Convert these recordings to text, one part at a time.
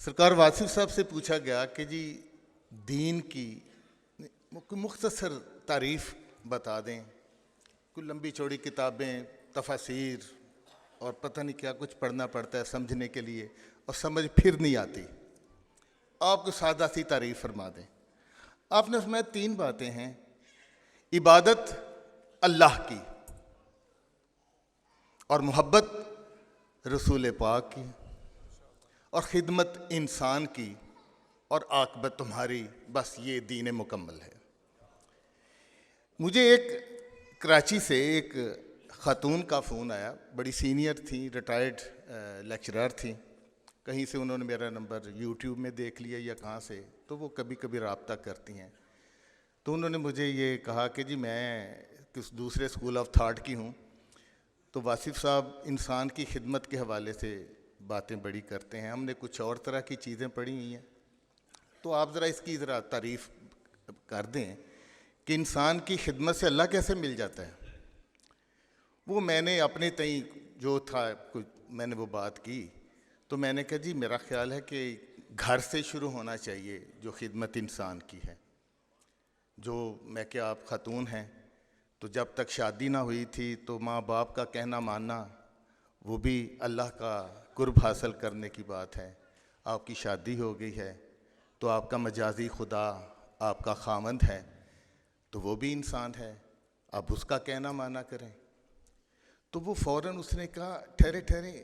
सरकार वासिफ साहब से पूछा गया कि जी दीन की मुख्तसर तारीफ़ बता दें। कोई लंबी चौड़ी किताबें, तफसीर और पता नहीं क्या कुछ पढ़ना पड़ता है समझने के लिए, और समझ फिर नहीं आती। आपको सादा सी तारीफ़ फरमा दें। आपने उसमें 3 बातें हैं: इबादत अल्लाह की, और मोहब्बत रसूल पाक की, और ख़िदमत इंसान की, और आक़िबत तुम्हारी। बस ये दीन मुकम्मल है। मुझे एक कराची से एक ख़ातून का फ़ोन आया, बड़ी सीनियर थी, रिटायर्ड लेक्चरर थी। कहीं से उन्होंने मेरा नंबर यूट्यूब में देख लिया या कहाँ से, तो वो कभी कभी रब्ता करती हैं। तो उन्होंने मुझे ये कहा कि जी मैं किस दूसरे स्कूल ऑफ थाट की हूँ, तो वासिफ साहब इंसान की खिदमत के हवाले से बातें बड़ी करते हैं, हमने कुछ और तरह की चीज़ें पढ़ी हुई हैं, तो आप ज़रा इसकी ज़रा तारीफ़ कर दें कि इंसान की खिदमत से अल्लाह कैसे मिल जाता है। वो मैंने अपने तई जो था कुछ मैंने वो बात की, तो मैंने कहा जी मेरा ख़्याल है कि घर से शुरू होना चाहिए जो खिदमत इंसान की है। जो मैं क्या आप ख़ातून हैं, तो जब तक शादी ना हुई थी तो माँ बाप का कहना मानना वो भी अल्लाह का कुर्ब हासिल करने की बात है। आपकी शादी हो गई है तो आपका मजाजी खुदा आपका खामंद है, तो वो भी इंसान है, आप उसका कहना माना करें। तो वो फ़ौरन उसने कहा ठहरे ठहरे,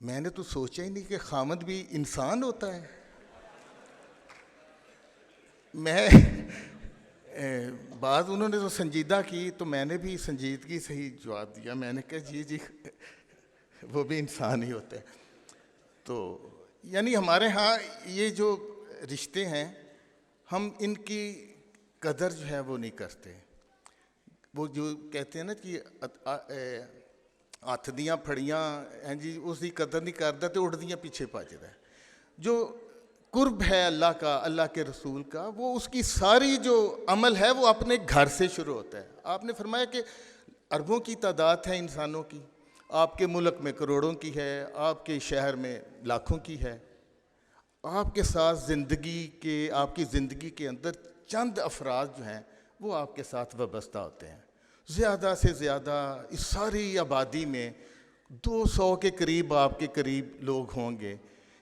मैंने तो सोचा ही नहीं कि खामंद भी इंसान होता है। मैं बात उन्होंने तो संजीदा की, तो मैंने भी संजीदगी से ही जवाब दिया। मैंने कहा जी जी वो भी इंसान ही होते हैं। तो यानी हमारे यहाँ ये जो रिश्ते हैं, हम इनकी कदर जो है वो नहीं करते। वो जो कहते हैं ना कि हथ दियाँ फड़ियाँ हैं जी, उसकी कदर नहीं करता तो उड़दियाँ पीछे भजदा है। जो कुर्ब है अल्लाह का, अल्लाह के रसूल का, वो उसकी सारी जो अमल है वो अपने घर से शुरू होता है। आपने फरमाया कि अरबों की तादाद है इंसानों की, आपके मुल्क में करोड़ों की है, आपके शहर में लाखों की है। आपके साथ ज़िंदगी के, आपकी ज़िंदगी के अंदर चंद अफराद जो हैं वो आपके साथ वाबस्ता होते हैं। ज़्यादा से ज़्यादा इस सारी आबादी में 200 के करीब आपके करीब लोग होंगे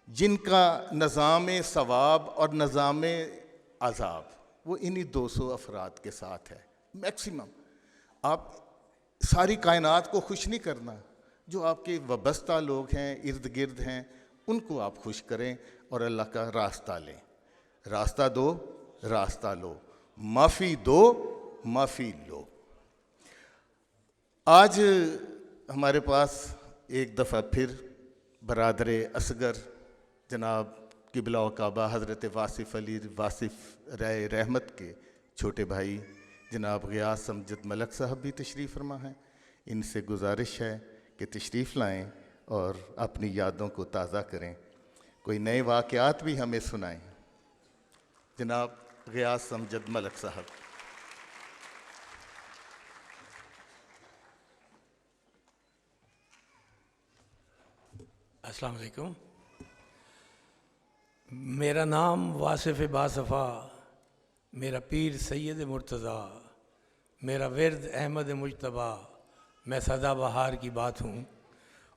जिनका निज़ाम सवाब और निज़ाम अज़ाब वो इन्हीं 200 अफराद के साथ है मैक्सिमम। आप सारी कायनात को खुश नहीं करना, जो आपके वाबस्ता लोग हैं, इर्द गिर्द हैं, उनको आप खुश करें और अल्लाह का रास्ता लें। रास्ता दो, रास्ता लो, माफ़ी दो, माफ़ी लो। आज हमारे पास एक दफ़ा फिर बरादर असगर जनाब क़िबला व काबा हज़रत वासिफ़ अली वासिफ़ राय रहमत के छोटे भाई जनाब ग़ियास अमजद मलक साहब भी तशरीफ़ फरमा हैं। इनसे गुजारिश है कि तशरीफ़ लाएं और अपनी यादों को ताज़ा करें, कोई नए वाक़यात भी हमें सुनाएं। जनाब ग़ियास अमजद मलक साहब। अस्सलाम वालेकुम। मेरा नाम वासिफ़ बासफ़ा, मेरा पीर सैयद मुर्तज़ा, मेरा विर्द अहमद मुजतबा, मैं सदाबहार की बात हूँ।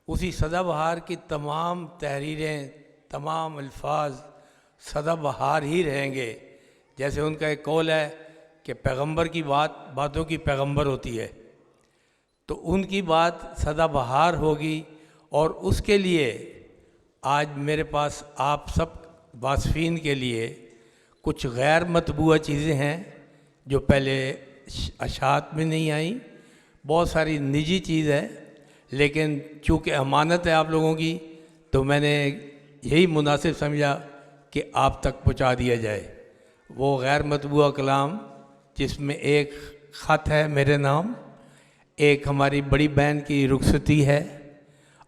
उसी सदाबहार की तमाम तहरीरें, तमाम अल्फाज सदाबहार ही रहेंगे। जैसे उनका एक कौल है कि पैगंबर की बात बातों की पैगंबर होती है, तो उनकी बात सदाबहार होगी। और उसके लिए आज मेरे पास आप सब वासफ़ीन के लिए कुछ गैर मतबूआ चीज़ें हैं जो पहले अशात में नहीं आई। बहुत सारी निजी चीज़ है, लेकिन चूँकि अमानत है आप लोगों की, तो मैंने यही मुनासिब समझा कि आप तक पहुंचा दिया जाए। वो गैर मतबूआ कलाम जिसमें एक ख़त है मेरे नाम, एक हमारी बड़ी बहन की रुखसती है,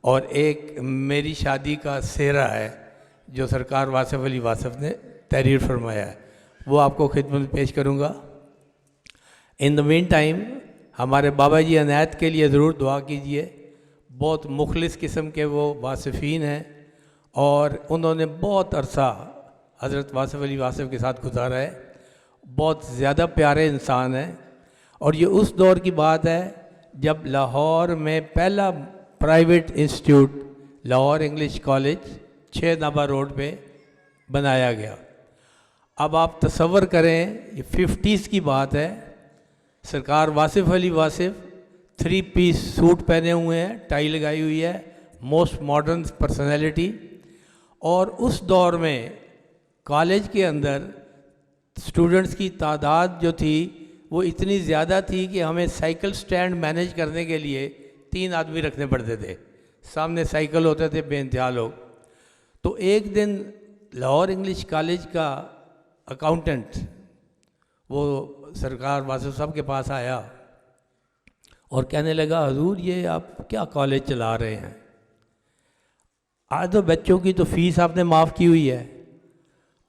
और एक मेरी शादी का सेहरा है जो सरकार वासिफ़ अली वासिफ़ ने तहरीर फरमाया है, वो आपको खिदमत में पेश करूँगा। इन द मीन टाइम हमारे बाबा जी अनायत के लिए ज़रूर दुआ कीजिए। बहुत मुखलिस किस्म के वो वासिफ़ीन हैं और उन्होंने बहुत अरसा हज़रत वासिफ़ अली वासिफ़ के साथ गुजारा है। बहुत ज़्यादा प्यारे इंसान हैं। और ये उस दौर की बात है जब लाहौर में पहला private institute Lahore English college 6 Nabha road पे बनाया गया। अब आप तसव्वुर करें, ये 50s की बात है। सरकार वासिफ़ अली वासिफ़ 3 पीस सूट पहने हुए हैं, टाई लगाई हुई है, मोस्ट मॉडर्न पर्सनैलिटी। और उस दौर में कॉलेज के अंदर स्टूडेंट्स की तादाद जो थी वो इतनी ज़्यादा थी कि हमें साइकिल स्टैंड मैनेज करने के लिए 3 आदमी रखने पड़ते थे। सामने साइकिल होते थे बेइंतहा लोग। तो एक दिन लाहौर इंग्लिश कॉलेज का अकाउंटेंट वो सरकार वासिफ़ साहब के पास आया और कहने लगा, हुजूर ये आप क्या कॉलेज चला रहे हैं? आधे बच्चों की तो फीस आपने माफ़ की हुई है,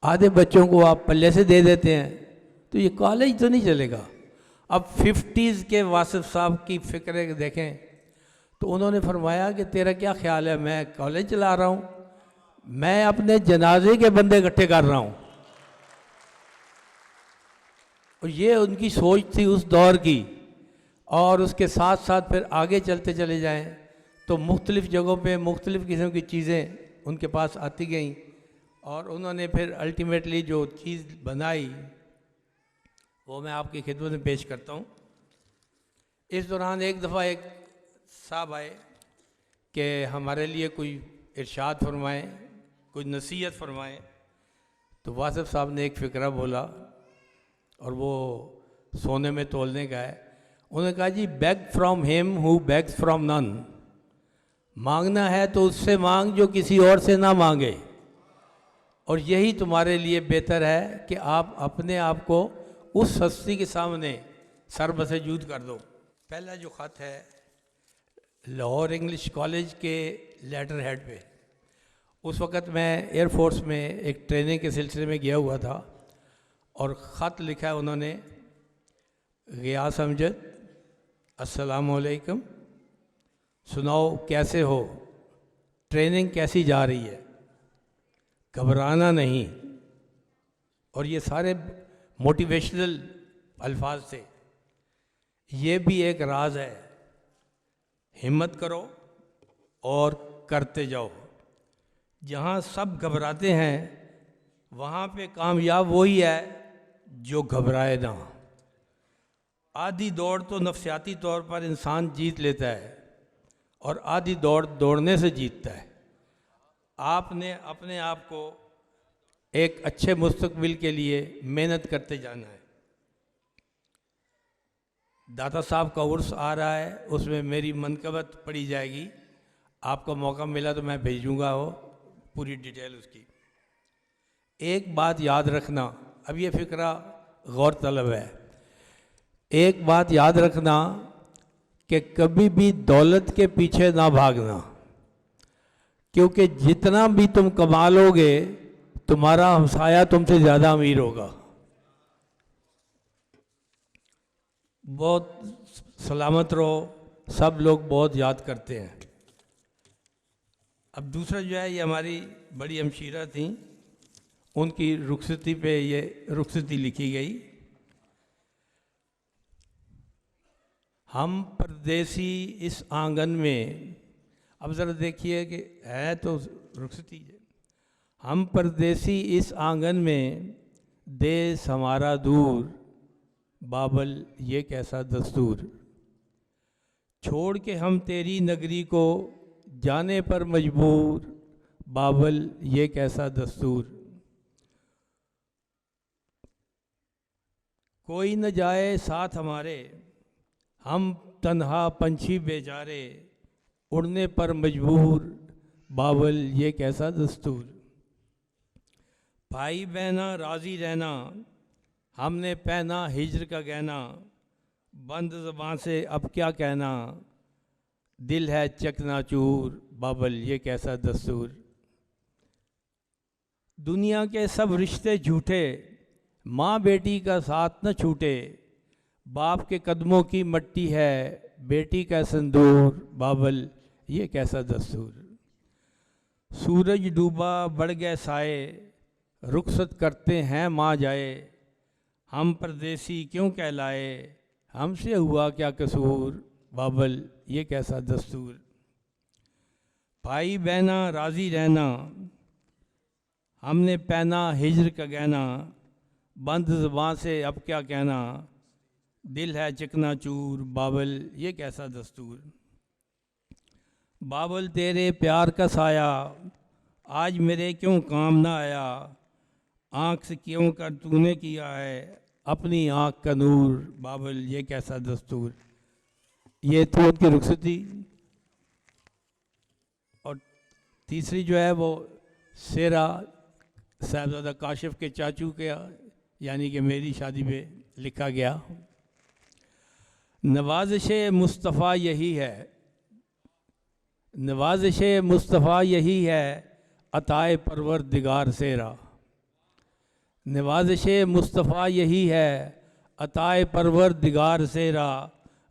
आधे बच्चों को आप पल्ले से दे देते हैं, तो ये कॉलेज तो नहीं चलेगा। अब 50s के वासिफ़ साहब की फ़िक्र देखें। तो उन्होंने फरमाया कि तेरा क्या ख्याल है, मैं कॉलेज चला रहा हूँ, मैं अपने जनाजे के बंदे इकट्ठे कर रहा हूँ। और ये उनकी सोच थी उस दौर की। और उसके साथ साथ फिर आगे चलते चले जाएं तो मुख्तलिफ़ जगहों पे मुख्तलिफ़ किस्म की चीज़ें उनके पास आती गईं। और उन्होंने फिर अल्टीमेटली जो चीज़ बनाई वो मैं आपकी खिदमत में पेश करता हूँ। इस दौरान एक दफ़ा एक साहब आए कि हमारे लिए कोई इरशाद फरमाएं, कोई नसीहत फरमाएं। तो वासिफ़ साहब ने एक फ़िक्रा बोला और वो सोने में तोलने का है। उन्होंने कहा, जी beg from him who begs from none. मांगना है तो उससे मांग जो किसी और से ना मांगे। और यही तुम्हारे लिए बेहतर है कि आप अपने आप को उस हस्ती के सामने सर बसजूद कर दो। पहला जो ख़त है लाहौर इंग्लिश कॉलेज के लेटर हेड पे। उस वक़्त मैं एयरफोर्स में एक ट्रेनिंग के सिलसिले में गया हुआ था और ख़त लिखा है उन्होंने, गियास अमजद, अस्सलामु अलैकुम, सुनाओ कैसे हो, ट्रेनिंग कैसी जा रही है, घबराना नहीं। और ये सारे मोटिवेशनल अल्फाज थे। ये भी एक राज है, हिम्मत करो और करते जाओ। जहाँ सब घबराते हैं वहाँ पे कामयाब वही है जो घबराए ना। आधी दौड़ तो नफसियाती तौर पर इंसान जीत लेता है और आधी दौड़ दौड़ने से जीतता है। आपने अपने आप को एक अच्छे मुस्तकबिल के लिए मेहनत करते जाना है। दाता साहब का उर्स आ रहा है, उसमें मेरी मनकबत पड़ी जाएगी। आपको मौका मिला तो मैं भेजूंगा वो पूरी डिटेल उसकी। एक बात याद रखना, अब ये फ़िक्रा गौर तलब है। एक बात याद रखना कि कभी भी दौलत के पीछे ना भागना, क्योंकि जितना भी तुम कमा लोगे तुम्हारा हमसाया तुमसे ज़्यादा अमीर होगा। बहुत सलामत रहो, सब लोग बहुत याद करते हैं। अब दूसरा जो है, ये हमारी बड़ी हमशीरा थी, उनकी रुखसती पे ये रुखसती लिखी गई। हम परदेसी इस आंगन में, अब ज़रा देखिए कि है तो रुखसती है। हम परदेसी इस आंगन में, देश हमारा दूर, बाबल ये कैसा दस्तूर। छोड़ के हम तेरी नगरी को जाने पर मजबूर, बाबल ये कैसा दस्तूर। कोई न जाए साथ हमारे, हम तन्हा पंछी बेचारे, उड़ने पर मजबूर, बाबल ये कैसा दस्तूर। भाई बहना राज़ी रहना, हमने पहना हिज्र का गहना, बंद ज़बान से अब क्या कहना, दिल है चकनाचूर, बाबल ये कैसा दस्तूर। दुनिया के सब रिश्ते झूठे, माँ बेटी का साथ न छूटे, बाप के कदमों की मट्टी है, बेटी का संदूर, बाबल ये कैसा दस्तूर। सूरज डूबा बढ़ गए साए, रुखसत करते हैं माँ जाए। हम परदेसी क्यों कहलाए, हमसे हुआ क्या कसूर, बाबल ये कैसा दस्तूर। भाई बहना राज़ी रहना, हमने पहना हिज्र का गहना। बंद ज़बां से अब क्या कहना, दिल है चिकना चूर, बाबल ये कैसा दस्तूर। बाबल तेरे प्यार का साया, आज मेरे क्यों काम ना आया। आँख से क्यों कर तूने किया है, अपनी आँख का नूर, बाबल ये कैसा दस्तूर। ये थी उनकी रुखसती। और तीसरी जो है वो सेरा साहबजादा काशिफ के चाचू के यानी कि मेरी शादी पे लिखा गया। नवाज़िश मुस्तफ़ा यही है, नवाज़िश मुस्तफ़ा यही है, अताए परवरदिगार सेरा। नवाज़िश मुस्तफ़ा यही है, अताए परवरदिगार सेरा।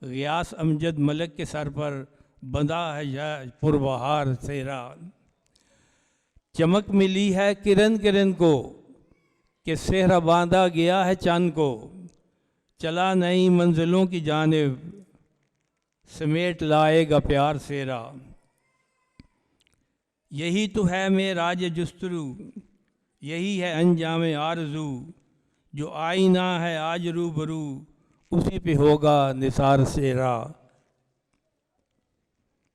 गियास अमजद मलिक के सर पर बंधा है पुरबहार सेरा। चमक मिली है किरण किरण को, कि सेहरा बांधा गया है चांद को। चला नई मंजिलों की जानिब, समेट लाएगा प्यार सेरा। यही तो है मेराज जुस्तरू, यही है अंजाम आरज़ू। जो आईना है आज रूबरू, उसी पे होगा निसार सेरा।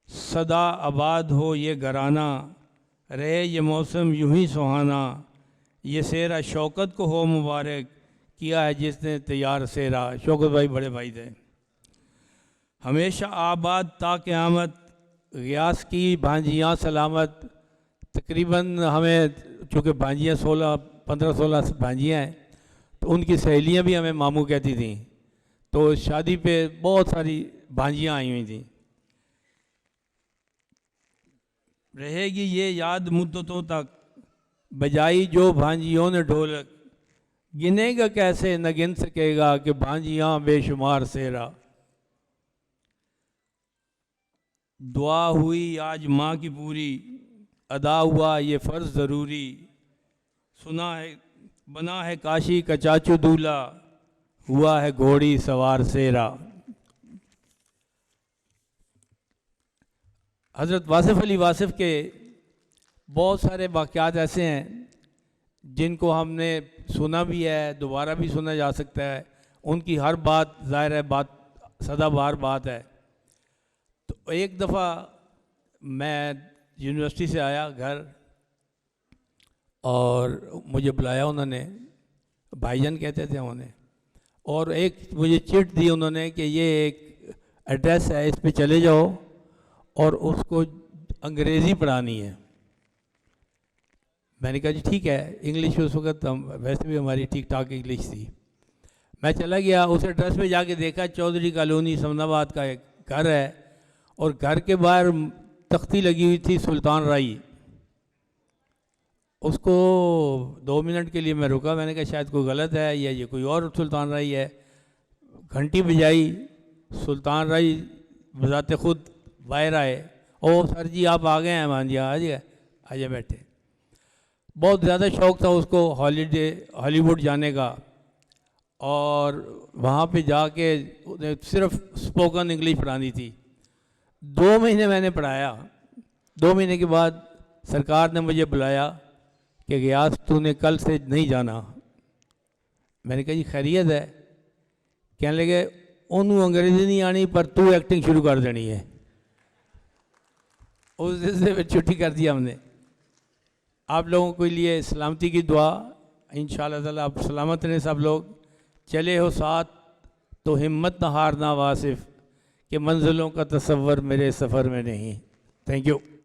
सदा आबाद हो ये घराना, रहे ये मौसम यूं ही सुहाना। ये सेरा शौकत को हो मुबारक, किया है जिसने तैयार सेरा। शौकत भाई बड़े भाई थे। हमेशा आबाद ता क़यामत, गियास की भांजियाँ सलामत। तकरीबन हमें चूँकि भांजियाँ 15-16 भांजियाँ हैं, तो उनकी सहेलियाँ भी हमें मामू कहती थीं। तो शादी पे बहुत सारी भांजियाँ आई हुई थी। रहेगी ये याद मुद्दतों तक, बजाई जो भांजियों ने ढोलक। गिनेगा कैसे न गिन सकेगा, कि भांजियाँ बेशुमार सेरा। दुआ हुई आज माँ की पूरी, अदा हुआ ये फ़र्ज़ ज़रूरी। सुना है बना है काशी का चाचू दूल्हा, हुआ है घोड़ी सवार सेरा। हज़रत वासिफ़ अली वासिफ़ के बहुत सारे वाक़यात ऐसे हैं जिनको हमने सुना भी है, दोबारा भी सुना जा सकता है। उनकी हर बात ज़ाहिर है बात सदाबहार बात है। तो एक दफ़ा मैं यूनिवर्सिटी से आया घर, और मुझे बुलाया उन्होंने, भाईजान कहते थे उन्हें, और एक मुझे चिट दी उन्होंने कि ये एक एड्रेस है, इस पे चले जाओ और उसको अंग्रेज़ी पढ़ानी है। मैंने कहा जी ठीक है। इंग्लिश उस वक्त हम वैसे भी हमारी ठीक ठाक इंग्लिश थी। मैं चला गया, उस एड्रेस पे जाके देखा चौधरी कॉलोनी समनाबाद का एक घर है, और घर के बाहर तख्ती लगी हुई थी सुल्तान राई। उसको 2 मिनट के लिए मैं रुका, मैंने कहा शायद कोई गलत है या ये कोई और सुल्तान राई है। घंटी बजाई, सुल्तान राई बजाते खुद बाहर आए। ओ सर जी आप आ गए हैं, मान जी आ गए, आइए बैठे। बहुत ज़्यादा शौक़ था उसको हॉलीवुड जाने का, और वहाँ पे जाके सिर्फ स्पोकन इंग्लिश पढ़ानी थी। 2 महीने मैंने पढ़ाया। 2 महीने के बाद सरकार ने मुझे बुलाया कि गियास तूने कल से नहीं जाना। मैंने कहा जी खैरियत है। कहने लगे उन्होंने अंग्रेज़ी नहीं आनी, पर तू एक्टिंग शुरू कर देनी है। उस दिन से छुट्टी कर दिया हमने। आप लोगों के लिए सलामती की दुआ, इंशाअल्लाह ताला आप सलामत रहें सब लोग। चले हो साथ तो हिम्मत न हारना वासिफ़, कि मंजिलों का तसव्वुर मेरे सफ़र में नहीं। Thank you.